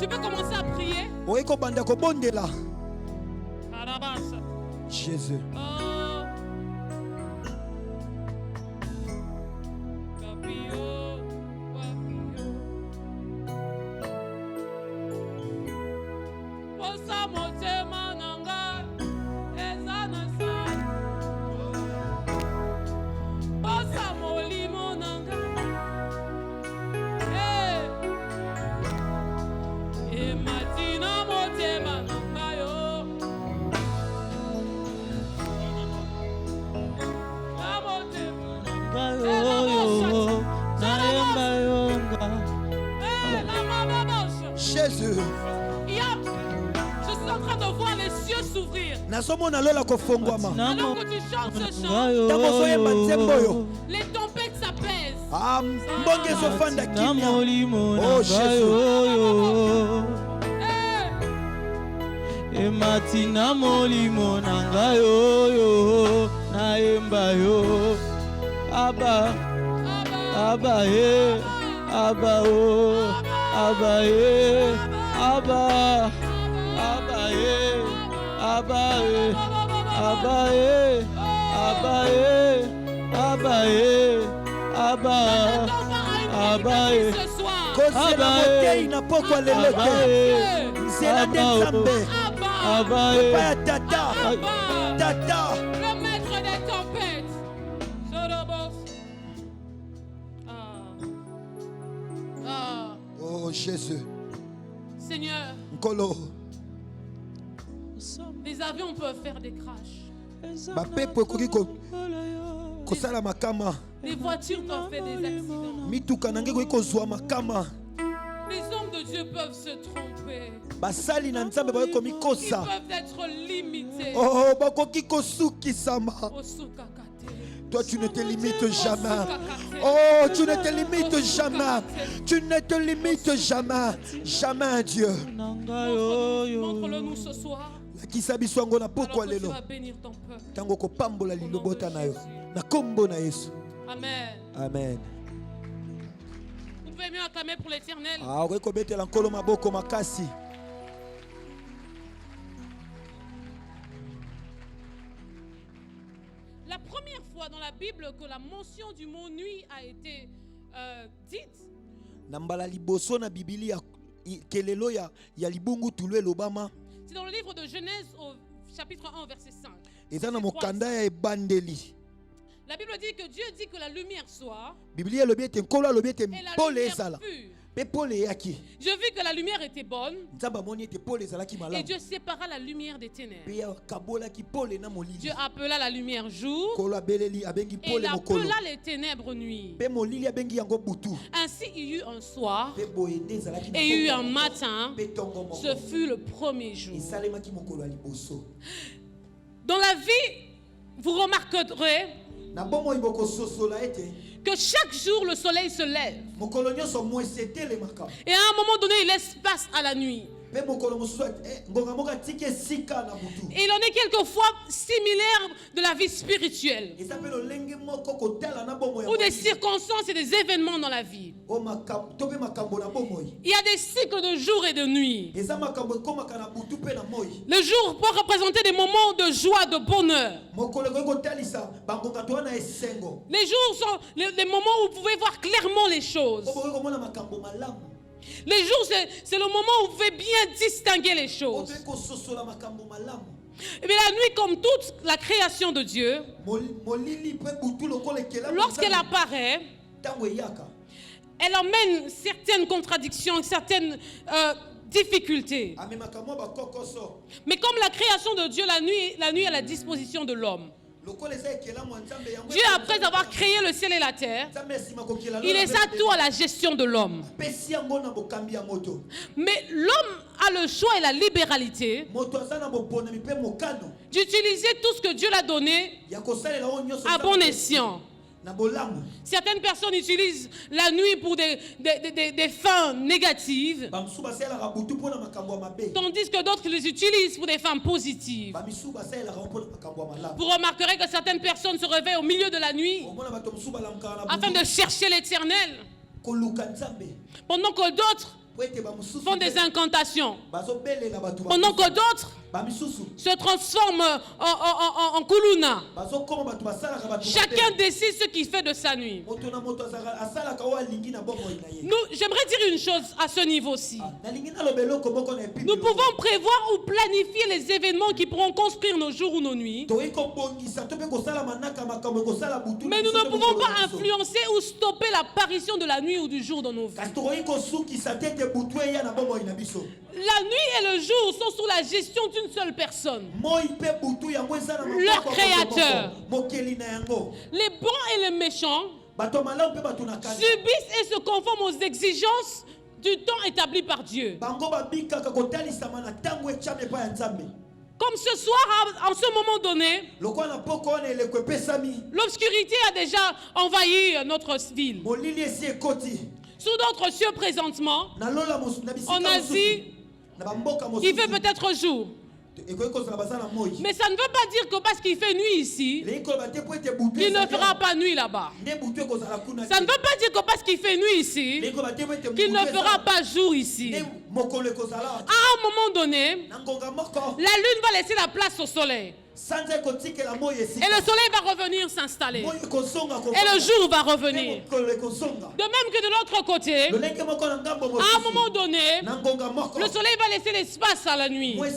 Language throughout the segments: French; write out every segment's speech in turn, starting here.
Tu peux commencer à prier. Jésus. Jésus. Je suis en train de voir les cieux s'ouvrir. Alors que tu chantes ce chant, les tempêtes s'apaisent. Oh Jésus. Ematina molimo nanga yo na emba yo aba aba e aba o aba e aba aba e aba e aba e aba e aba e aba aba e le maître des tempêtes. Oh Jésus. Seigneur, les avions peuvent faire des crashs. Les voitures peuvent faire des accidents. Les hommes de Dieu peuvent se tromper. Ils peuvent être limités. Toi, tu ne te limites jamais. Oh, tu ne te limites jamais. Tu ne te limites jamais. Jamais, Dieu. Montre-le nous ce soir. Alors que tu vas bénir ton peuple. Amen. Amen. Vous pouvez mieux acclamer pour l'Éternel. La première fois dans la Bible que la mention du mot nuit a été dite, c'est dans le livre de Genèse au chapitre 1 verset 5. La Bible dit que Dieu dit que la lumière soit et la lumière fut. Je vis que la lumière était bonne et Dieu sépara la lumière des ténèbres. Dieu appela la lumière jour et il appela les ténèbres nuit. Ainsi il y eut un soir et il y eut un matin. Ce fut le premier jour. Dans la vie, vous remarquerez que chaque jour le soleil se lève et à un moment donné il laisse place à la nuit. Et il en est quelquefois similaire de la vie spirituelle ou des circonstances et des événements dans la vie. Il y a des cycles de jour et de nuit. Le jour peut représenter des moments de joie, de bonheur. Les jours sont les moments où vous pouvez voir clairement les choses. Les jours, c'est le moment où vous pouvez bien distinguer les choses. Et bien la nuit, comme toute la création de Dieu, lorsqu'elle apparaît, elle emmène certaines contradictions, certaines difficultés. Mais comme la création de Dieu, la nuit est à la disposition de l'homme. Dieu, après avoir créé le ciel et la terre, il les a tout à la gestion de l'homme. Mais l'homme a le choix et la libéralité d'utiliser tout ce que Dieu l'a donné à bon escient. Certaines personnes utilisent la nuit pour des fins négatives, tandis que d'autres les utilisent pour des fins positives. Vous remarquerez que certaines personnes se réveillent au milieu de la nuit afin de chercher l'Éternel, pendant que d'autres font des incantations, pendant que d'autres se transforment en kuluna. Chacun décide ce qu'il fait de sa nuit. J'aimerais dire une chose à ce niveau-ci. Nous pouvons prévoir ou planifier les événements qui pourront construire nos jours ou nos nuits. Mais nous ne pouvons pas influencer ou stopper l'apparition de la nuit ou du jour dans nos vies. La nuit et le jour sont sous la gestion d'une seule personne, leur créateur. Les bons et les méchants subissent et se conforment aux exigences du temps établi par Dieu. Comme ce soir, en ce moment donné, l'obscurité a déjà envahi notre ville. Sous d'autres cieux présentement, en Asie, il fait peut-être jour. Mais ça ne veut pas dire que parce qu'il fait nuit ici, qu'il ne fera pas nuit là-bas. Ça ne veut pas dire que parce qu'il fait nuit ici, qu'il ne fera pas jour ici. À un moment donné, la lune va laisser la place au soleil. Et le soleil va revenir s'installer. Et le jour va revenir. De même que de l'autre côté, à un moment donné, le soleil va laisser l'espace à la nuit. Comme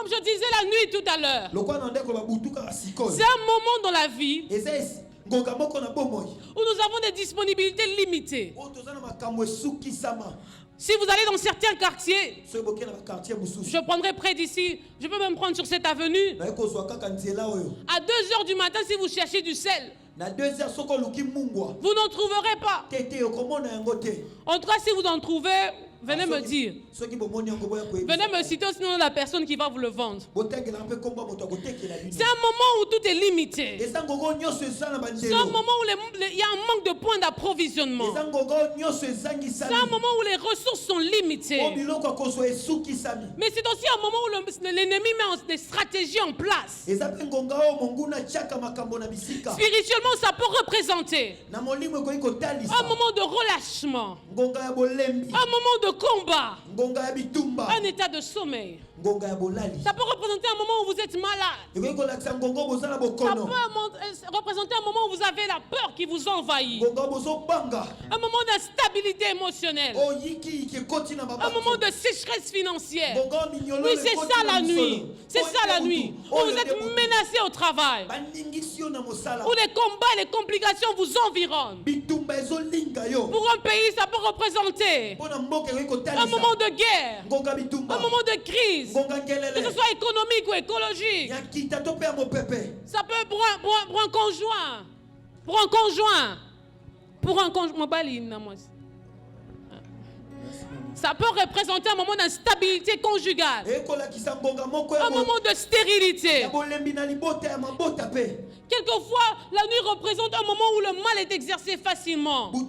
je disais la nuit tout à l'heure, c'est un moment dans la vie où nous avons des disponibilités limitées. Si vous allez dans certains quartiers, je prendrai près d'ici, je peux même prendre sur cette avenue. À 2h du matin, si vous cherchez du sel, vous n'en trouverez pas. En tout cas, si vous en trouvez, venez me dire. Venez me citer sinon la personne qui va vous le vendre. C'est un moment où tout est limité. C'est un moment où il y a un manque de points d'approvisionnement. C'est un moment où les ressources sont limitées. Mais c'est aussi un moment où l'ennemi met des stratégies en place. Spirituellement, ça peut représenter un moment de relâchement, un moment de combat, un état de sommeil. Ça peut représenter un moment où vous êtes malade. Ça peut représenter un moment où vous avez la peur qui vous envahit. Un moment d'instabilité émotionnelle. Un moment de sécheresse financière. Oui, c'est ça la nuit. C'est ça la nuit. Où vous êtes menacé au travail. Où les combats et les complications vous environnent. Pour un pays, ça peut représenter un moment de guerre, un moment de crise, que ce soit économique ou écologique. Ça peut pour un conjoint, ça peut représenter un moment d'instabilité conjugale, un moment de stérilité. Quelquefois, la nuit représente un moment où le mal est exercé facilement. Mais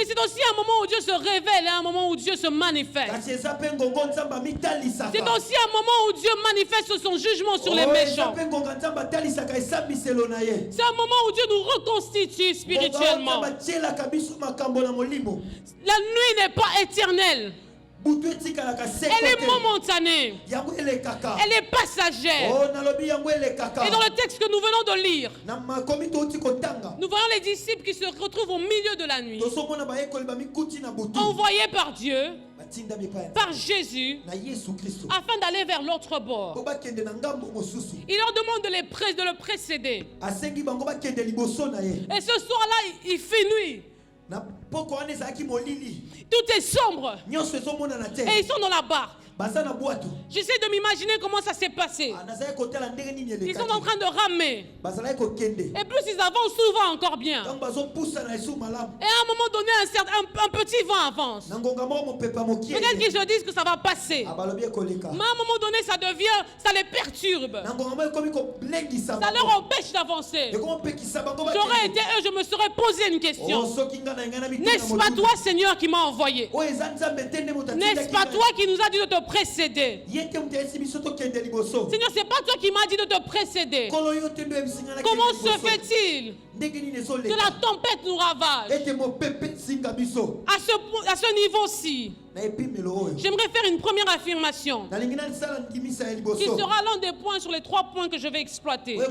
c'est aussi un moment où Dieu se révèle et un moment où Dieu se manifeste. C'est aussi un moment où Dieu manifeste son jugement sur les méchants. C'est un moment où Dieu nous reconstitue spirituellement. La nuit n'est pas éternelle. Elle est momentanée. Elle est passagère. Et dans le texte que nous venons de lire, nous voyons les disciples qui se retrouvent au milieu de la nuit, envoyés par Dieu, par Jésus, afin d'aller vers l'autre bord. Il leur demande de le précéder. Et ce soir-là, il fait nuit. Tout est sombre. Et ils sont dans la barque. J'essaie de m'imaginer comment ça s'est passé. Ils sont en train de ramer. Et plus ils avancent, souvent encore bien. Et à un moment donné, un petit vent avance. Peut-être qu'ils se disent que ça va passer. Mais à un moment donné, ça les perturbe. Ça leur empêche d'avancer. J'aurais été eux, je me serais posé une question. N'est-ce pas toi, Seigneur, qui m'a envoyé? N'est-ce pas toi qui nous as dit de te précéder. Seigneur, c'est pas toi qui m'as dit de te précéder. Comment se fait-il que la tempête nous ravage à ce niveau-ci? J'aimerais faire une première affirmation qui sera l'un des points sur les 3 points que je vais exploiter. La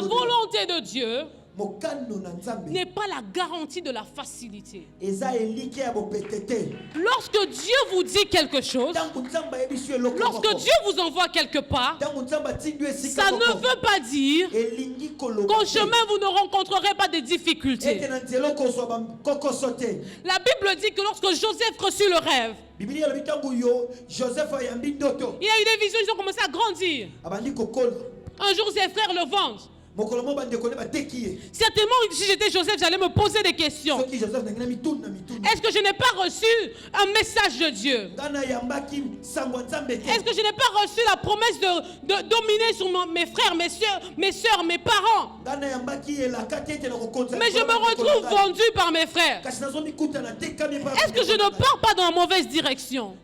volonté de Dieu n'est pas la garantie de la facilité. Lorsque Dieu vous dit quelque chose, lorsque Dieu vous envoie quelque part, ça ne veut pas dire qu'en chemin vous ne rencontrerez pas des difficultés. La Bible dit que lorsque Joseph reçut le rêve, il y a eu des visions, ils ont commencé à grandir. Un jour ses frères le vendent. Certainement, si j'étais Joseph, j'allais me poser des questions. Est-ce que je n'ai pas reçu un message de Dieu? Est-ce que je n'ai pas reçu la promesse de dominer sur mes frères, mes soeurs, mes parents? Mais je me retrouve vendu par mes frères. Est-ce que je ne pars pas dans la mauvaise direction?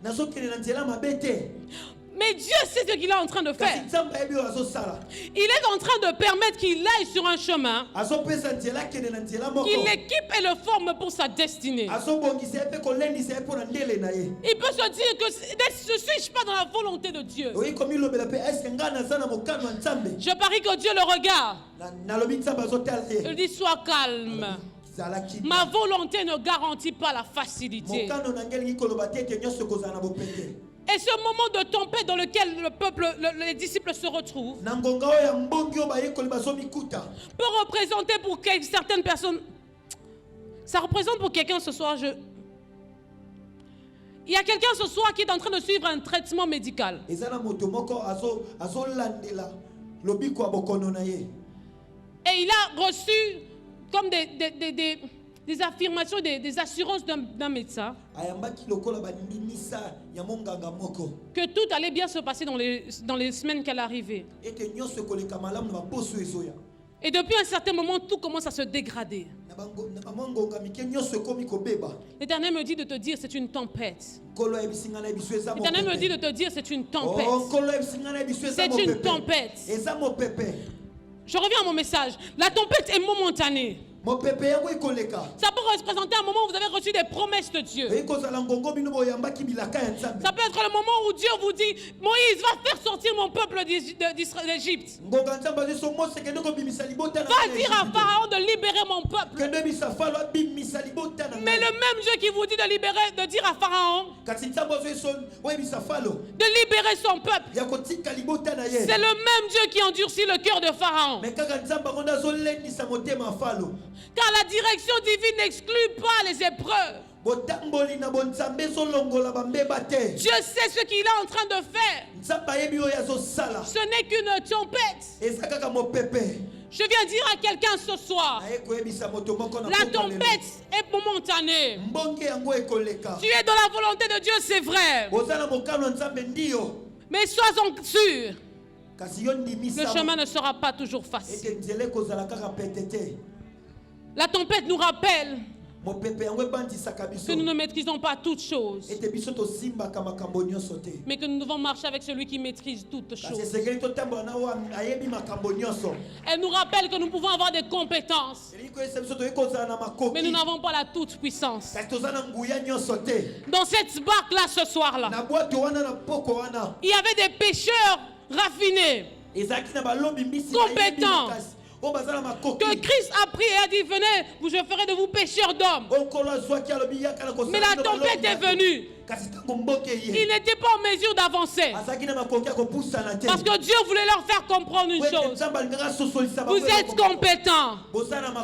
Mais Dieu sait ce qu'il est en train de faire. Il est en train de permettre qu'il aille sur un chemin, qu'il l'équipe et le forme pour sa destinée. Il peut se dire que ne suis-je pas dans la volonté de Dieu? Je parie que Dieu le regarde. Il dit sois calme. Ma volonté ne garantit pas la facilité. Et ce moment de tempête dans lequel le peuple, les disciples se retrouvent, peut représenter pour certaines personnes, ça représente pour quelqu'un ce soir, il y a quelqu'un ce soir qui est en train de suivre un traitement médical. Et il a reçu comme des affirmations, des assurances d'un médecin que tout allait bien se passer dans les semaines qu'elle arrivait. Et depuis un certain moment, tout commence à se dégrader. L'Éternel me dit de te dire c'est une tempête. L'Éternel me dit de te dire c'est une tempête. C'est une tempête. Je reviens à mon message. La tempête est momentanée. Ça peut représenter un moment où vous avez reçu des promesses de Dieu. Ça peut être le moment où Dieu vous dit Moïse va faire sortir mon peuple d'Égypte. Va dire à Pharaon de libérer mon peuple. Mais le même Dieu qui vous dit de dire à Pharaon de libérer son peuple, c'est le même Dieu qui endurcit le cœur de Pharaon. Car la direction divine n'exclut pas les épreuves. Dieu sait ce qu'il est en train de faire. Ce n'est qu'une tempête. Je viens dire à quelqu'un ce soir, la tempête est momentanée. Tu es dans la volonté de Dieu, c'est vrai. Mais sois-en sûr, le chemin ne sera pas toujours facile. La tempête nous rappelle que nous ne maîtrisons pas toutes choses, mais que nous devons marcher avec celui qui maîtrise toutes choses. Elle nous rappelle que nous pouvons avoir des compétences, mais nous n'avons pas la toute-puissance. Dans cette barque-là ce soir-là, il y avait des pêcheurs raffinés, compétents, que Christ a pris et a dit venez, je ferai de vous pêcheurs d'hommes. Mais la tempête est venue. Il n'était pas en mesure d'avancer parce que Dieu voulait leur faire comprendre une chose: vous êtes compétents,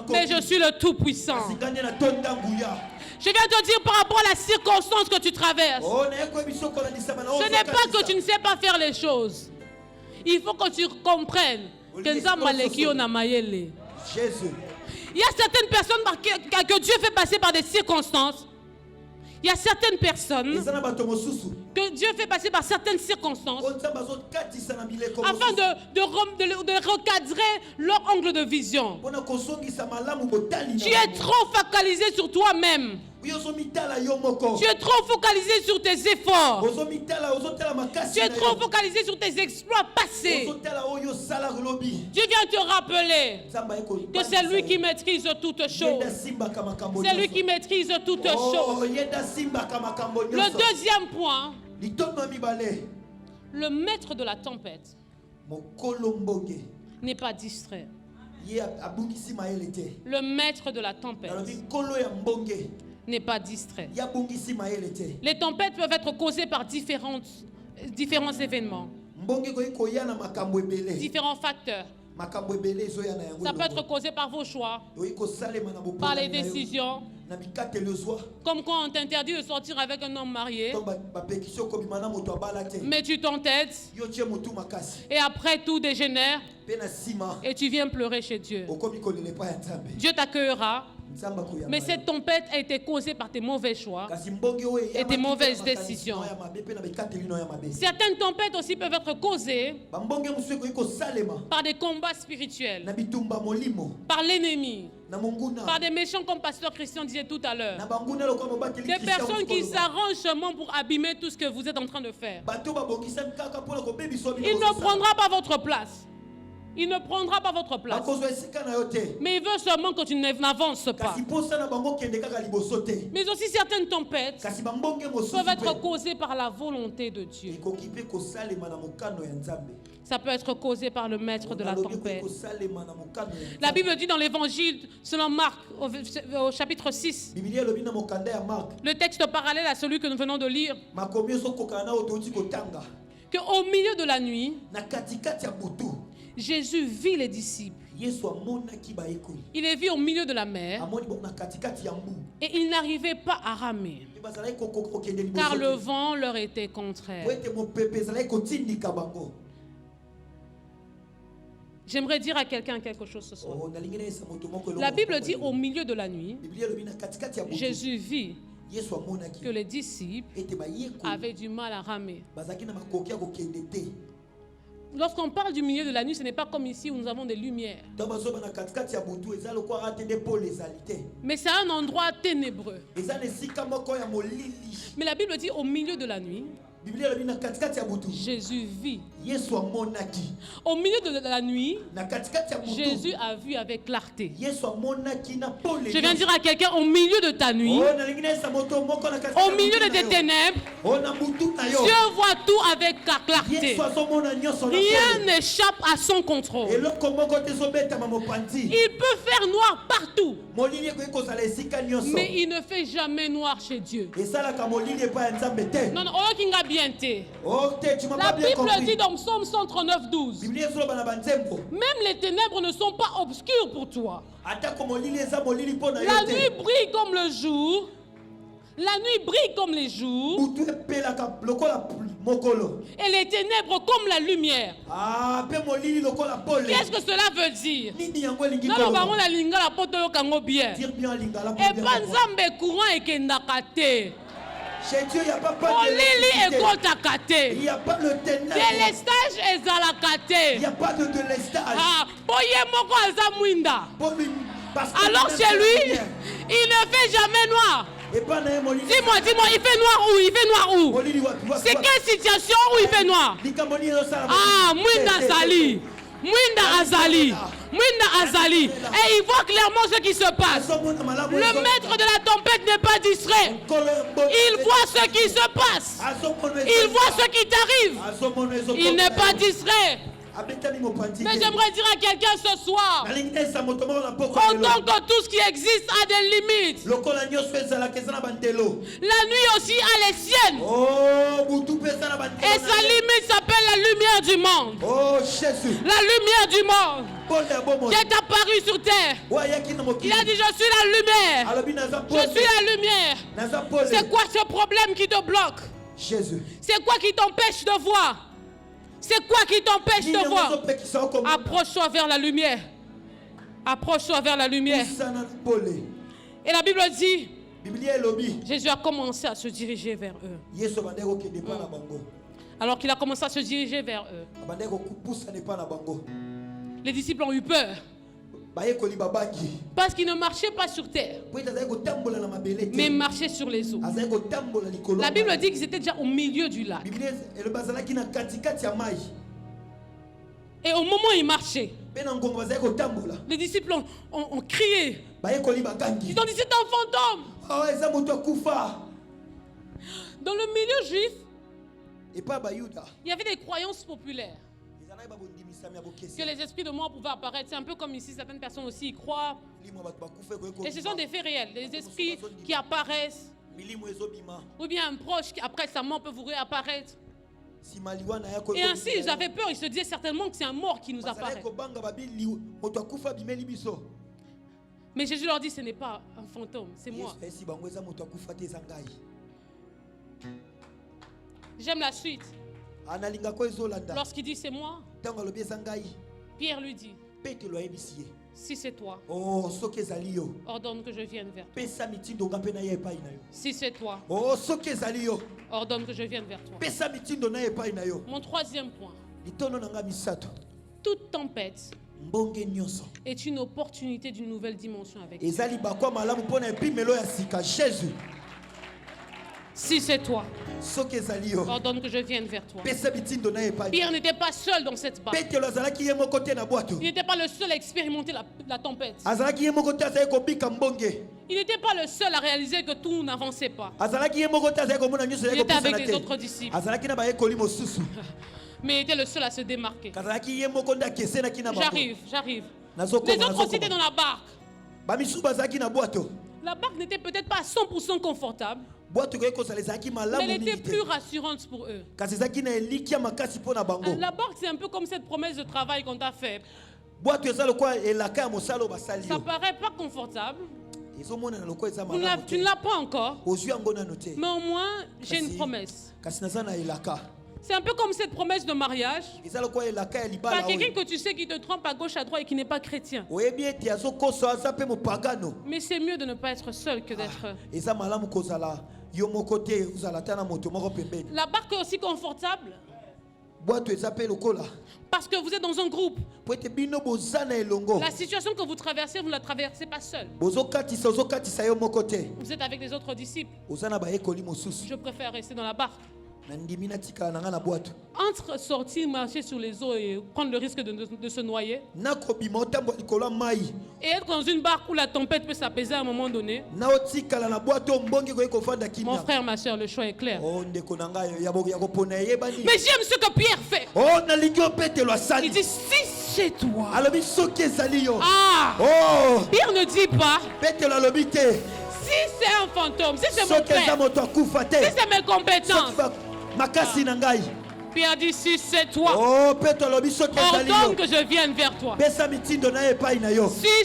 mais je suis le Tout-Puissant. Je viens te dire par rapport à la circonstance que tu traverses, ce n'est pas que tu ne sais pas faire les choses. Il faut que tu comprennes que Jésus. Il y a certaines personnes que Dieu fait passer par des circonstances. Il y a certaines personnes que Dieu fait passer par certaines circonstances afin de recadrer leur angle de vision. Tu es trop focalisé sur toi-même. Tu es trop focalisé sur tes efforts. Tu es trop focalisé sur tes exploits passés. Dieu vient te rappeler que c'est lui qui maîtrise toutes choses. C'est lui qui maîtrise toutes choses. Le deuxième point, le maître de la tempête n'est pas distrait. Le maître de la tempête n'est pas distrait. Les tempêtes peuvent être causées par différents événements, différents facteurs. Ça peut être causé par vos choix, par les décisions, comme quand on t'interdit de sortir avec un homme marié, mais tu t'entêtes et après tout dégénère et tu viens pleurer chez Dieu. Dieu t'accueillera. Mais cette tempête a été causée par tes mauvais choix et tes mauvaises décisions. Certaines tempêtes aussi peuvent être causées par des combats spirituels, par l'ennemi, par des méchants comme Pasteur Christian disait tout à l'heure. Des personnes qui s'arrangent seulement pour abîmer tout ce que vous êtes en train de faire. Il ne prendra pas votre place. Il ne prendra pas votre place. Mais il veut seulement que tu n'avances pas. Mais aussi certaines tempêtes peuvent être causées par la volonté de Dieu. Ça peut être causé par le maître de la tempête. La Bible dit dans l'évangile selon Marc au chapitre 6, le texte parallèle à celui que nous venons de lire, qu'au milieu de la nuit, Jésus vit les disciples. Il les vit au milieu de la mer et ils n'arrivaient pas à ramer car le vent leur était contraire. J'aimerais dire à quelqu'un quelque chose ce soir. La Bible dit au milieu de la nuit, Jésus vit que les disciples avaient du mal à ramer. Lorsqu'on parle du milieu de la nuit, ce n'est pas comme ici où nous avons des lumières. Mais c'est un endroit ténébreux. Mais la Bible dit au milieu de la nuit, Jésus vit. Au milieu de la nuit, Jésus a vu avec clarté. Je viens dire à quelqu'un, au milieu de ta nuit, au milieu de tes ténèbres, Dieu voit tout avec clarté. Rien n'échappe à son contrôle. Il peut faire noir partout, mais il ne fait jamais noir chez Dieu. Non, non, la Bible dit dans Psaume 139, 12, même les ténèbres ne sont pas obscures pour toi. La nuit brille comme le jour. La nuit brille comme les jours. Et les ténèbres comme la lumière. Qu'est-ce que cela veut dire? Et Banzambe courant et Kendakate. Chez Dieu, il n'y a pas de délestage. Il n'y a pas de délestage. Alors chez lui, il ne fait jamais noir. Dis-moi, il fait noir où? Il fait noir où? C'est quelle situation où il fait noir? Ah, Mwinda Azali. Et il voit clairement ce qui se passe. Le maître de la tempête n'est pas distrait. Il voit ce qui se passe. Il voit ce qui t'arrive. Il n'est pas distrait. Mais j'aimerais dire à quelqu'un ce soir, pendant que tout ce qui existe a des limites, la nuit aussi a les siennes. Et sa limite s'appelle la lumière du monde. La lumière du monde qui est apparue sur terre. Il a dit, je suis la lumière. Je suis la lumière. C'est quoi ce problème qui te bloque? C'est quoi qui t'empêche de voir? C'est quoi qui t'empêche de voir? Approche-toi vers la lumière. Approche-toi vers la lumière. Et la Bible dit, Jésus a commencé à se diriger vers eux. Alors qu'il a commencé à se diriger vers eux, les disciples ont eu peur. Parce qu'il ne marchait pas sur terre, mais marchait sur les eaux. La Bible dit qu'ils étaient déjà au milieu du lac. Et au moment où ils marchaient, les disciples ont crié. Ils ont dit c'est un fantôme. Dans le milieu juif, il y avait des croyances populaires que les esprits de mort pouvaient apparaître. C'est un peu comme ici, certaines personnes aussi y croient. Et ce sont des faits réels. Les esprits qui apparaissent, ou bien un proche qui après sa mort peut vous réapparaître. Et ainsi, ils avaient peur. Ils se disaient certainement que c'est un mort qui nous apparaît. Mais Jésus leur dit, ce n'est pas un fantôme, c'est moi. J'aime la suite. Lorsqu'il dit c'est moi, Pierre lui dit, si c'est toi, ordonne que je vienne vers toi. Si c'est toi, ordonne que je vienne vers toi. Mon troisième point, toute tempête est une opportunité d'une nouvelle dimension avec Dieu. Si c'est toi, ordonne que je vienne vers toi. Pierre n'était pas seul dans cette barque. Il n'était pas le seul à expérimenter la tempête. Il n'était pas le seul à réaliser que tout n'avançait pas. Il était avec les autres disciples. Mais il était le seul à se démarquer. J'arrive. Les autres aussi étaient dans la barque. La barque n'était peut-être pas à 100% confortable, mais elle était plus rassurante pour eux. La barque, c'est un peu comme cette promesse de travail qu'on t'a fait. Ça paraît pas confortable. Tu ne l'as pas encore. Mais au moins, j'ai une promesse. C'est un peu comme cette promesse de mariage. Pas quelqu'un que tu sais qui te trompe à gauche, à droite et qui n'est pas chrétien. Mais c'est mieux de ne pas être seul que d'être. La barque est aussi confortable parce que vous êtes dans un groupe. La situation que vous traversez, vous ne la traversez pas seul. Vous êtes avec les autres disciples. Je préfère rester dans la barque. Entre sortir, marcher sur les eaux et prendre le risque de se noyer, et être dans une barque où la tempête peut s'apaiser à un moment donné. Mon frère, ma soeur, le choix est clair. Mais j'aime ce que Pierre fait. Il dit si c'est toi. Pierre ne dit pas si c'est un fantôme, si c'est mon père, si c'est mes compétences. Pierre dit si c'est toi, ordonne que je vienne vers toi. Si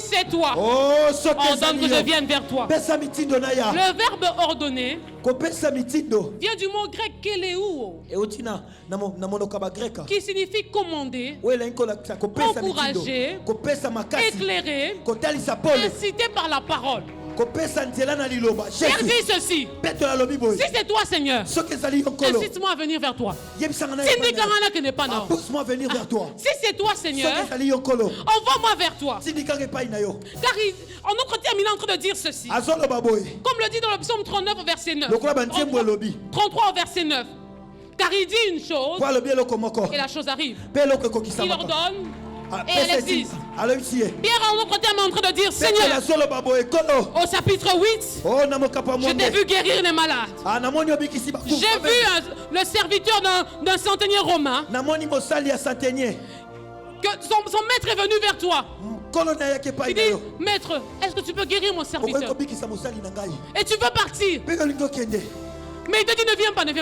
c'est toi, ordonne que je vienne vers toi. Le verbe ordonner vient du mot grec keleuo, qui signifie commander, encourager, éclairer, inciter par la parole. Pierre dit ceci. Si c'est toi, Seigneur, incite-moi à venir vers toi. Pousse-moi à venir vers toi. Si c'est toi, Seigneur, envoie-moi vers toi. Car en autre terme, il est en train de dire ceci. Comme le dit dans le psaume 39 au verset 9. 33 au verset 9. Car il dit une chose et la chose arrive. Il ordonne et elle existe. Pierre en autre terme est en train de dire Seigneur, au chapitre 8, je t'ai vu guérir les malades. J'ai vu le serviteur d'un centenier romain, que son maître est venu vers toi. Il dit, maître, est-ce que tu peux guérir mon serviteur? Et tu veux partir. Mais il te dit ne viens pas. Ne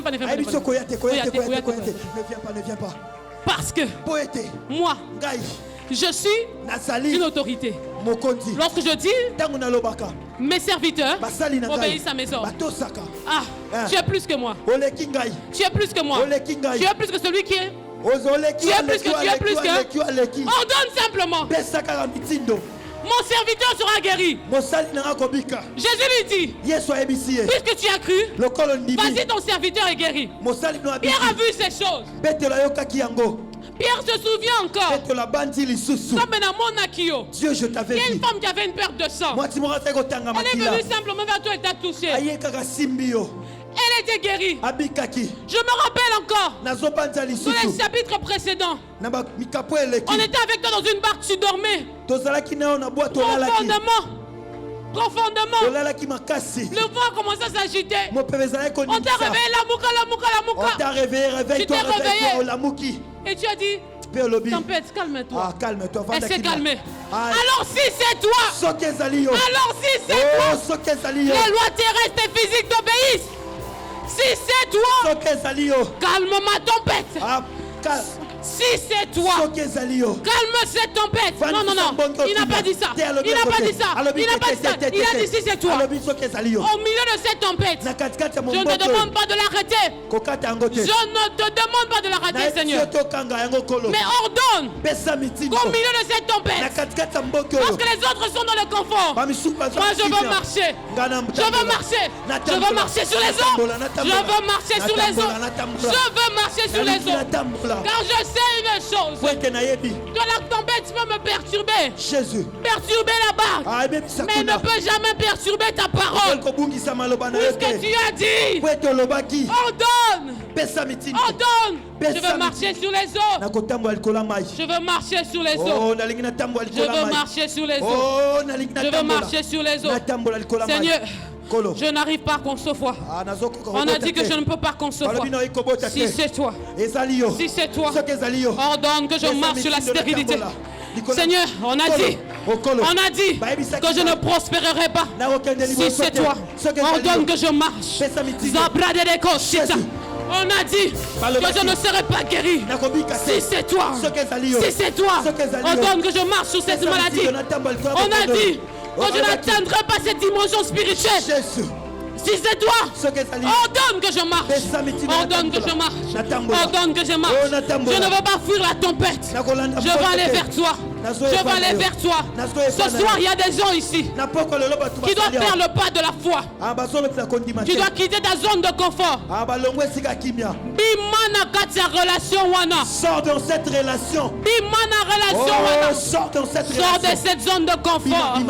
viens pas. Parce que moi, je suis une autorité. Lorsque je dis, mes serviteurs obéissent à mes ordres. Tu es plus que moi. Tu es plus que moi. Tu es plus que celui qui est. Tu es plus que. Ordonne simplement. Mon serviteur sera guéri. Jésus lui dit, puisque tu as cru, vas-y, ton serviteur est guéri. Pierre a vu ces choses. Pierre se souvient encore. Dieu, je t'avais dit. Il y a dit. une femme qui avait une perte de sang. Elle est venue simplement vers toi et t'a touché. Elle était guérie. Je me rappelle encore. Dans les chapitres précédents. On était avec toi dans une barque, tu dormais. Profondément. Le vent a commencé à s'agiter. On t'a réveillé, la mouka. Tu t'es réveillé. Et tu as dit, tempête, calme-toi. Calme-toi. Elle s'est calmée. Alors si c'est toi. Alors si c'est toi. Les lois terrestres et physiques t'obéissent. Si c'est toi. Calme ma tempête. Si c'est toi, calme cette tempête. Non. Il n'a pas dit ça. Il a dit si c'est toi. Au milieu de cette tempête, je ne te demande pas de l'arrêter. Je ne te demande pas de l'arrêter, Seigneur. Mais ordonne qu'au milieu de cette tempête, parce que les autres sont dans le confort, moi je veux marcher. Je veux marcher sur les eaux. Je veux marcher sur les eaux. Car je sais une chose, que la tempête peut me perturber. Perturber la barque, mais ne peut jamais perturber ta parole. Puisque tu as dit, ordonne. Je veux marcher sur les eaux. Je veux marcher sur les eaux. Seigneur, je n'arrive pas à concevoir. On a dit que je ne peux pas concevoir. Si c'est toi, ordonne que je marche sur la stérilité. Seigneur, on a dit que je ne prospérerai pas. Si c'est toi, ordonne que je marche. On a dit que je ne serai pas guéri. Si c'est toi, ordonne que je marche sur cette maladie. On a dit que je n'atteindrai pas cette dimension spirituelle. Si c'est toi, ordonne que je marche. Ordonne que je marche. Je ne veux pas fuir la tempête. Je veux aller vers toi. Ce soir, il y a des gens ici qui doivent faire le pas de la foi. Tu dois quitter ta zone de confort. Sors dans cette relation. Sors de cette zone de confort.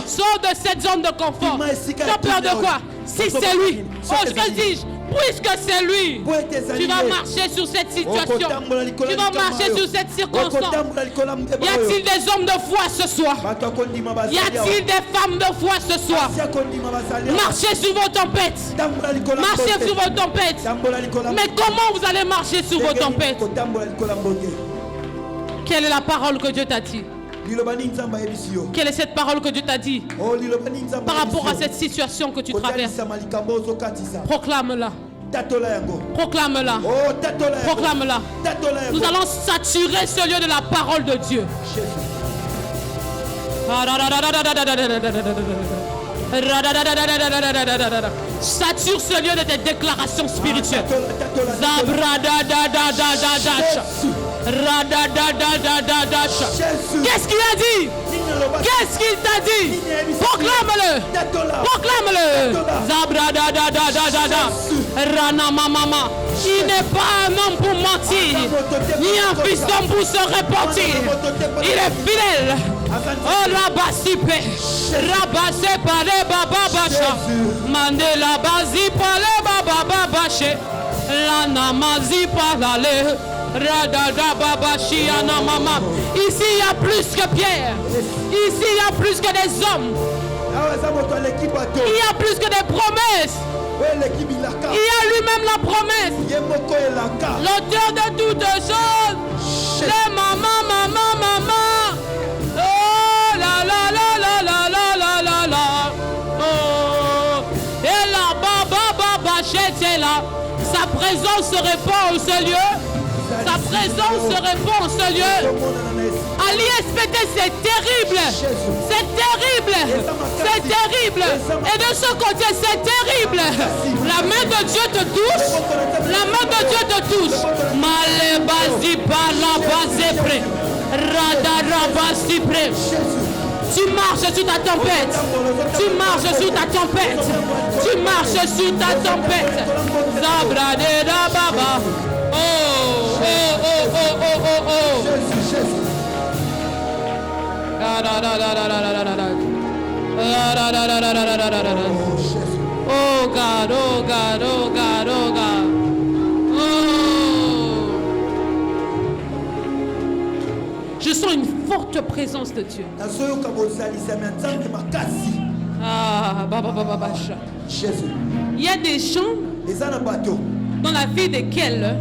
Sors de cette zone de confort. Tu as peur de quoi? Si c'est lui, que dis-je? Puisque c'est lui, tu vas marcher sur cette situation. Tu vas marcher sur cette circonstance. Y a-t-il des hommes de foi ce soir? Y a-t-il des femmes de foi ce soir? Marchez sur vos tempêtes. Mais comment vous allez marcher sur vos tempêtes? Quelle est la parole que Dieu t'a dit? Quelle est cette parole que Dieu t'a dit par rapport à cette situation que tu traverses? Proclame-la. Proclame-la. Nous allons saturer ce lieu de la parole de Dieu. Sature ce lieu de tes déclarations spirituelles. Qu'est-ce qu'il a dit? Qu'est-ce qu'il t'a dit? Proclame-le. Il n'est pas un homme pour mentir, ni un fiston pour se repentir. Il est fidèle. Oh Rabasipe, Rabase pale baba bacha, Mandela bazi pale baba bache, la namazi palale, radada baba shiana mama. Ici il y a plus que Pierre, ici il y a plus que des hommes, il y a plus que des promesses. Il y a lui-même la promesse, l'auteur de toutes choses, les maman. Sa présence se répand en ce lieu. Ali SPT, c'est terrible. Et de ce côté, c'est terrible. La main de Dieu te touche. Malebasi palabasepre. Radarabasipre. Tu marches sur ta tempête. Zabradera baba. Oh. Oh God, oh God, oh God, oh God. Je sens une forte présence de Dieu. Ah, Jésus. Il y a des gens dans la vie desquels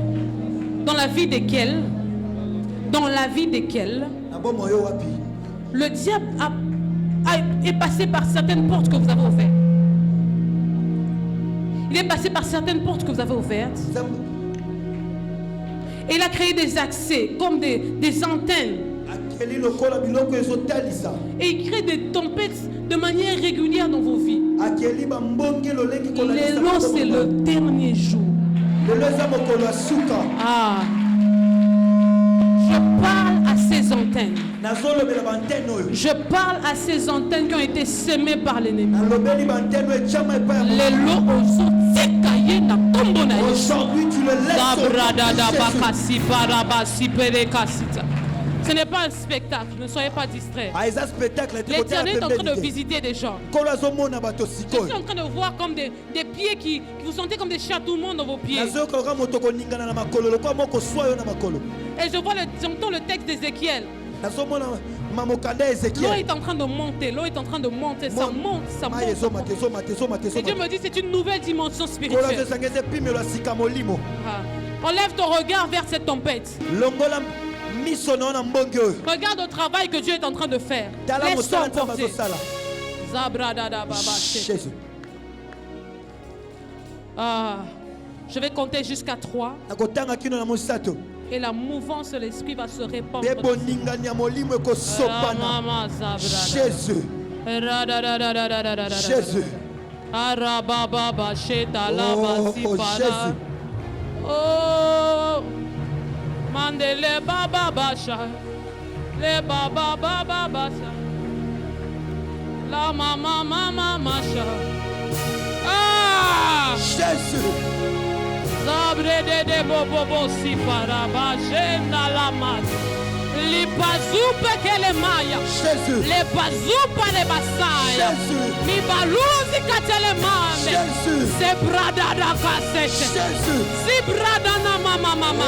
le diable est passé par certaines portes que vous avez ouvertes. Il est passé par certaines portes que vous avez ouvertes. Et il a créé des accès comme des antennes. Et il crée des tempêtes de manière régulière dans vos vies. L'élo, c'est le dernier jour. Ah. Je parle à ces antennes. Je parle à ces antennes qui ont été sémées par l'ennemi. Aujourd'hui, tu le laisses. Ce n'est pas un spectacle, ne soyez pas distraits. L'Éternel est en train de visiter des gens. Je suis en train de voir comme des pieds qui vous sentez comme des chatouillements dans vos pieds. Et j'entends le texte d'Ézéchiel. L'eau est en train de monter, ça monte. Et Dieu me dit c'est une nouvelle dimension spirituelle. Enlève ton regard vers cette tempête. Regarde le travail que Dieu est en train de faire. Laisse-toi emporter. Je vais compter jusqu'à 3. Et la mouvance de l'esprit va se répandre. Jésus. Jésus. Oh, Jésus. Oh, mandele baba basha, le baba baba basha, la mama mama masha. Ah, Jésus. Zabre de bobo si para bajena la mat. Les bazoupa que les maya. Jésus. Les bazoupa les basaya. Jésus. Les balouzi katele mame. Jésus. C'est brada da cassette. Jésus. C'est brada na mama mama.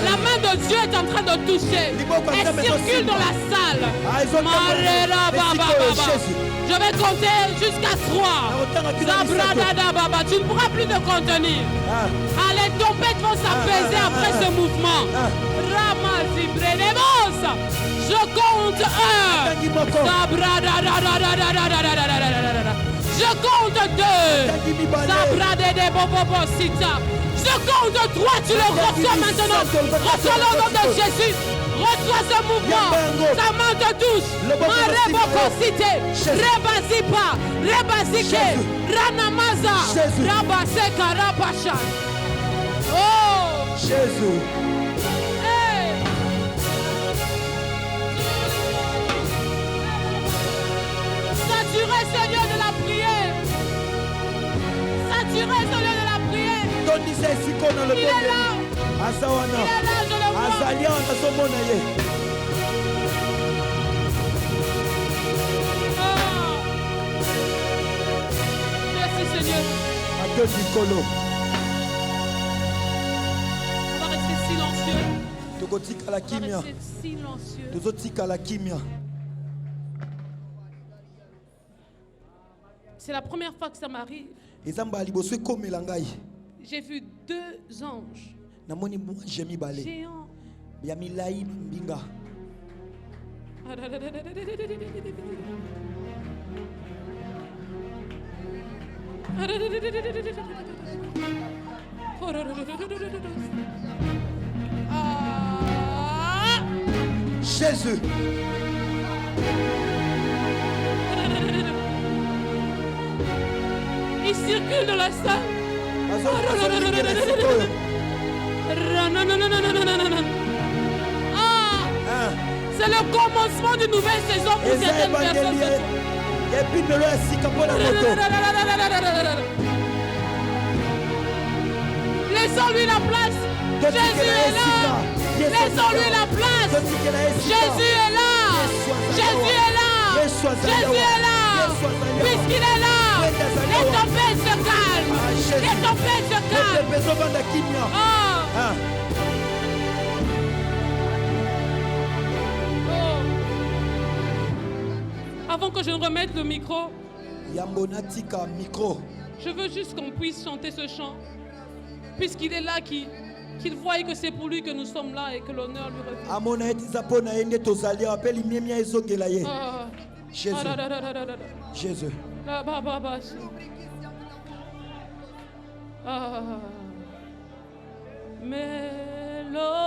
La main de Dieu est en train de toucher. Elle circule dans la salle. Marera baba baba. Je vais compter jusqu'à 3. Zabrada da baba. Tu ne pourras plus te contenir. Les tempêtes vont s'apaiser après ce mouvement. Ramazi Brenebosa. Je compte 1. Je compte 2. Zabradede Bobobo Sita. Je compte 3. Tu le reçois maintenant. Reçois le nom de Jésus. Reçois ce mouvement. Sa main te touche. Mareboko Cité. Rebazipa. Rebazike. Ranamaza. Rabaseka Rabasha. Oh Jésus. Hey. Saturez Seigneur de la prière. Saturez Seigneur de la prière. Il est là. Je le vois. Merci Seigneur. On va rester silencieux. C'est la première fois que ça m'arrive. J'ai vu 2 anges géants. Jésus. Il circule dans la salle. C'est le commencement d'une nouvelle saison pour certaines personnes. Laissons-lui la place. Jésus est là. Laissons-lui la place. Jésus est là. Jésus est là. Jésus est là. Puisqu'il est là, les tempêtes se calment. Les tempêtes se calment. Avant que je ne remette le micro, je veux juste qu'on puisse chanter ce chant. Puisqu'il est là, qu'il voie que c'est pour lui que nous sommes là et que l'honneur lui revient. Jésus. Jésus. Mélodie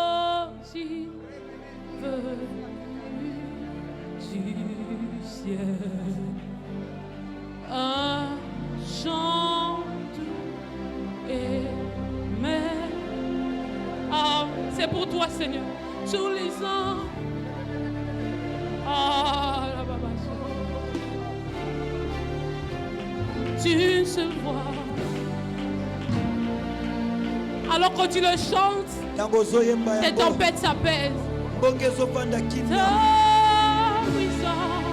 venue du ciel, un chant et c'est pour toi, Seigneur. Tous les ans. D'une seule voix. Alors quand tu le chantes, tes tempêtes s'apaisent. Ta puissance.